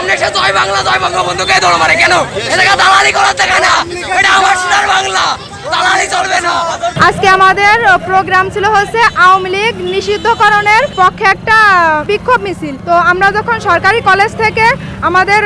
সামনে এসে জয় বাংলা জয় বঙ্গবন্ধুকে দৌড় মারে কেন? এটাকে দালালি করার জায়গা না, এটা আমার সোনার বাংলা, দালালি চলবে না। আজকে আমাদের প্রোগ্রাম ছিল হচ্ছে আওয়ামী লীগ নিষিদ্ধকরণের পক্ষে একটা বিক্ষোভ মিছিল। তো আমরা যখন সরকারি কলেজ থেকে আমাদের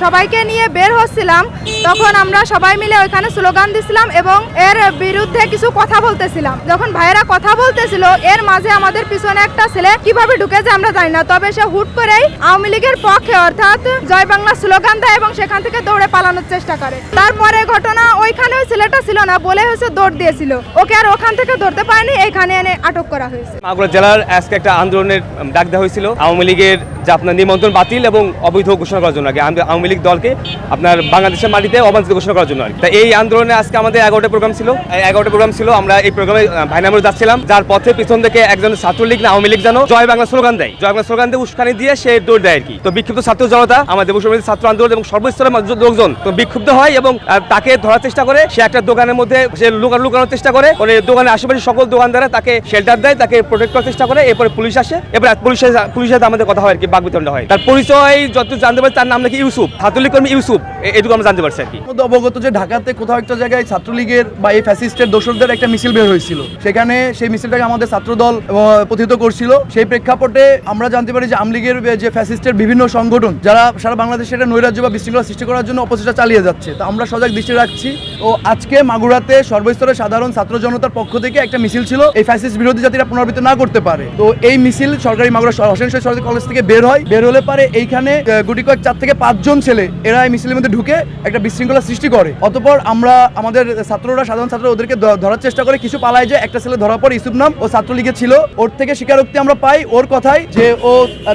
সবাইকে নিয়ে বের হচ্ছিলাম, তখন আমরা সবাই মিলে ওইখানে স্লোগান দিছিলাম এবং এর বিরুদ্ধে কিছু কথা বলতেছিলাম। যখন ভাইয়েরা কথা বলতেছিল, এর মাঝে আমাদের পিছনে একটা ছেলে কিভাবে ঢুকে যায় আমরা জানি না, তবে সে হুট করেই আওয়ামী লীগের পক্ষে অর্থাৎ জয় বাংলা স্লোগান দেয় এবং সেখান থেকে দৌড়ে পালানোর চেষ্টা করে। তারপরে ঘটনা ওইখানে ওই ছেলেটা ছিল না বলে হচ্ছে দৌড় দিয়েছিল, ওকে আর ওখান থেকে ধরতে পারেনি, এইখানে এনে আটক করা হয়েছে। মাগুরা জেলার আজকে একটা আন্দোলনের ডাক দেওয়া হয়েছিল আওয়ামী লীগের যে আপনার নিমন্ত্রণ বাতিল এবং অবৈধ ঘোষণা করার জন্য। আওয়ামী লীগ দলকে আপনার বাংলাদেশের মাটিতে অবাঞ্ছিত ঘোষণা করার জন্য। তা এই আন্দোলনে আজকে আমাদের 11টা প্রোগ্রাম ছিল। আমরা এই প্রোগ্রামে ভাইনামে যাচ্ছিলাম, যার পথে পিছন থেকে একজন ছাত্রলীগ না আওয়ামী লীগ যেন জয় বাংলা স্লোগান দেয়, জয় বাংলা স্লোগান দিয়ে উস্কানি দিয়ে সে দৌড় দেয় আর কি। তো বিক্ষুব্ধ ছাত্র জনতা, আমাদের দেবসমিতির ছাত্র আন্দোলন এবং সর্বস্তরের লোকজন তো বিক্ষুব্ধ হয় এবং তাকে ধরার চেষ্টা করে। সে একটা দোকানের মধ্যে সে লুকানোর চেষ্টা করে, দোকানের আশেপাশে সকল দোকানদাররা তাকে শেল্টার দেয়, তাকে প্রোটেক্ট করার চেষ্টা করে। এরপরে পুলিশ আসে, এবার পুলিশের সাথে আমাদের কথা হয় আর কি, বাকবিতণ্ডা হয়। তার পরিচয় যত জানতে পারি, তার নাম নাকি ইউসুফ, ছাত্রলীগ কর্মী ইউসুফ, এটুকু আমরা জানতে পারছি আর কি। অবগত যে ঢাকাতে কোথাও একটা জায়গায় ছাত্রলীগের বা এই ফ্যাসিস্টের দোসরদের একটা মিছিল বের হয়েছিল, সেখানে সেই মিছিলটাকে আমাদের ছাত্রদল প্রতিহত করছিল। সেই প্রেক্ষাপটে আমরা জানতে পারি যে আওয়ামী লীগের যে ফ্যাসিস্টের বিভিন্ন সংগঠন যারা সারা বাংলাদেশে একটা নৈরাজ্য বা বিশৃঙ্খলা সৃষ্টি করার জন্য অপচেষ্টা চালিয়ে যাচ্ছে, তো আমরা সজাগ দৃষ্টি রাখছি। ও আজকে মাগুরাতে সর্বস্তরের সাধারণ ছাত্র জনতার পক্ষ থেকে একটা মিছিল ছিল এই ফ্যাসিস্ট বিরোধী যাতে এটা পুনরাবৃত্তি না করতে পারে। তো এই মিছিল সরকারি মাগুরা হোসেন শহীদ সরকারি কলেজ থেকে বের হয়। বের হলে পারে এইখানে গুটি কয়েক 4 থেকে 5 জন ছেলে এরা এই মিছিলের মধ্যে ঢুকে একটা বিশৃঙ্খলা সৃষ্টি করে। অতঃপর আমরা আমাদের ছাত্ররা, সাধারণ ছাত্ররা ওদেরকে ধরার চেষ্টা করে, কিছু পালায় যায়। একটা ছেলে ধরা পড়ে, ইউসুফ নাম, ও ছাত্রলীগে ছিল। ওর থেকে স্বীকারোক্তি আমরা পাই ওর কথাই যে ও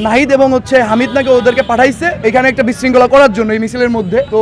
নাহিদ এবং হামিদ নাকি ওদেরকে পাঠাইছে এখানে একটা বিশৃঙ্খলা করার জন্য এই মিছিলের মধ্যে। তো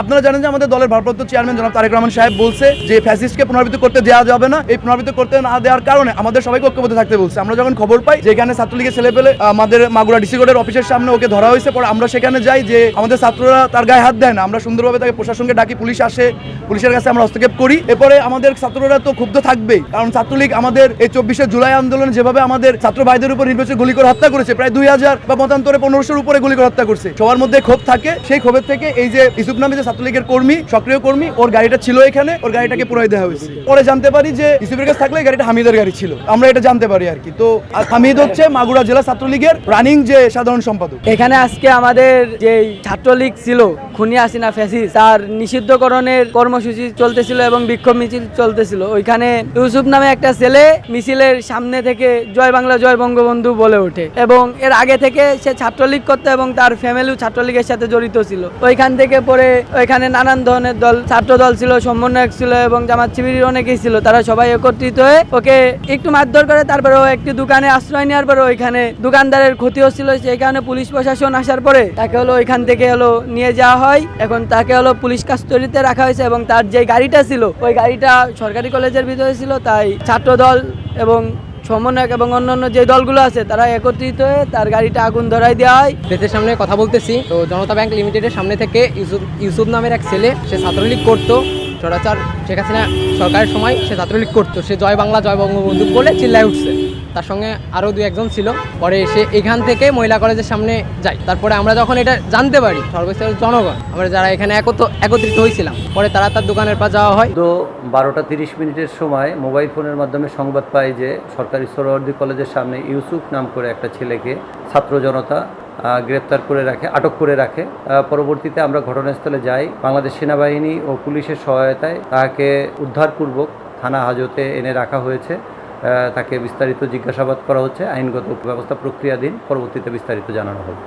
আপনারা জানেন যে আমাদের দলের ভারপ্রাপ্ত চেয়ারম্যান জনাব তারেক রহমান সাহেব বলছে যে ফ্যাসিস্টকে পুনরাবৃত্তি করতে দেওয়া যাবে না। এই পুনরাবৃত্তি করতে না দেওয়ার কারণে আমাদের সবাইকে ঐক্যবদ্ধ থাকতে বলছে। আমরা যখন খবর পাই যে এখানে ছাত্রলীগের ছেলে পেলে আমাদের মাগুরা ডিসি কোর্টের অফিসের সামনে ওকে ধরা হয়েছে, পরে আমরা সেখানে যাই, যে আমাদের ছাত্ররা তার গায়ে হাত দেয় না, আমরা সুন্দরভাবে তাকে প্রশাসনকে ডাকি, পুলিশ আসে, পুলিশের কাছে আমরা হস্তক্ষেপ করি। এরপরে আমাদের ছাত্ররা তো ক্ষুব্ধ থাকবেই, কারণ ছাত্রলীগ আমাদের এই 24শে জুলাই আন্দোলনে যেভাবে আমাদের ছাত্র ভাইদের উপর নির্বাচনে গুলি করে হত্যা করেছে, প্রায় 2000 বা মতান্তরে 1500-র উপরে গুলি করে হত্যা করছে, সবার মধ্যে ক্ষোভ থাকে। সেই ক্ষোভের থেকে এই যে ইউসুফ নামে যে ছাত্রলীগের কর্মী, সক্রিয় কর্মী, ওর গাড়িটা ছিল এখানে, ওর গাড়িটাকে পুরাই দেওয়া হয়েছে। পরে জানতে পারি যে ইউসুফের কাছে থাকলে গাড়িটা হামিদের গাড়ি ছিল, আমরা এটা জানতে পারি আর কি। তো হামিদ হচ্ছে মাগুরা জেলা ছাত্রলীগের রানিং যে সাধারণ সম্পাদক। এখানে আজকে আমাদের যে ছাত্রলীগ ছিল খুনি হাসিনা ফ্যাসিস্ট, তার নিষিদ্ধকরণের কর্মসূচি চলতেছিল এবং বিক্ষোভ মিছিল চলতেছিল। ওইখানে ইউসুফ নামে একটা ছেলে মিছিলের সামনে থেকে জয় বাংলা জয় বঙ্গবন্ধু বলে ওঠে এবং এর আগে থেকে সে ছাত্রলীগ করতো এবং তার ফ্যামিলিও ছাত্রলীগের সাথে জড়িত ছিল। ওইখান থেকে পরে ওইখানে নানান ধরনের দল, ছাত্র দল ছিল, সমন্বয়ক ছিল এবং জামাত শিবিরের অনেকেই ছিল, তারা সবাই একত্রিত হয়ে ওকে একটু মারধর করে। তারপরে ও একটি দোকানে আশ্রয় নেওয়ার পরে ওইখানে দোকানদারের ক্ষতি হচ্ছিল, সেই কারণে পুলিশ প্রশাসন আসার পরে তাকে ওইখান থেকে নিয়ে যাওয়া হয়। এখন তাকে পুলিশ কাস্টডিতে রাখা হয়েছে এবং তার যে গাড়িটা ছিল ওই গাড়িটা সরকারি কলেজের ভিতরে ছিল, তাই ছাত্র দল এবং সমন্বয়ক এবং অন্যান্য যে দলগুলো আছে তারা একত্রিত হয়ে তার গাড়িটা আগুন ধরাই দেওয়া হয়। প্রেসের সামনে কথা বলতেছি। তো জনতা ব্যাংক লিমিটেডের সামনে থেকে ইউসুফ নামের এক ছেলে, সে ছাত্রলীগ করতো, স্বৈরাচার শেখ হাসিনা সরকারের সময় সে ছাত্রলীগ করতো। সে জয় বাংলা জয় বঙ্গবন্ধু বলে চিল্লায় উঠছে, তার সঙ্গে আরও 2-1 ছিল। পরে সে এখান থেকে মহিলা কলেজের সামনে যায়। তারপরে আমরা যখন এটা জানতে পারি, সর্বস্তরের জনগণ আমরা যারা এখানে একত্রিত হয়েছিলাম, পরে তার দোকানের পা যাওয়া হয়। তো 12:30 সময় মোবাইল ফোনের মাধ্যমে সংবাদ পাই যে সরকারি সোহরাওয়ার্দী কলেজের সামনে ইউসুফ নাম করে একটা ছেলেকে ছাত্র জনতা গ্রেপ্তার করে রাখে, আটক করে রাখে। পরবর্তীতে আমরা ঘটনাস্থলে যাই, বাংলাদেশ সেনাবাহিনী ও পুলিশের সহায়তায় তাকে উদ্ধারপূর্বক থানা হাজতে এনে রাখা হয়েছে। তাকে বিস্তারিত জিজ্ঞাসাবাদ করা হচ্ছে, আইনগত ব্যবস্থা প্রক্রিয়াধীন, পরবর্তীতে বিস্তারিত জানানো হবে।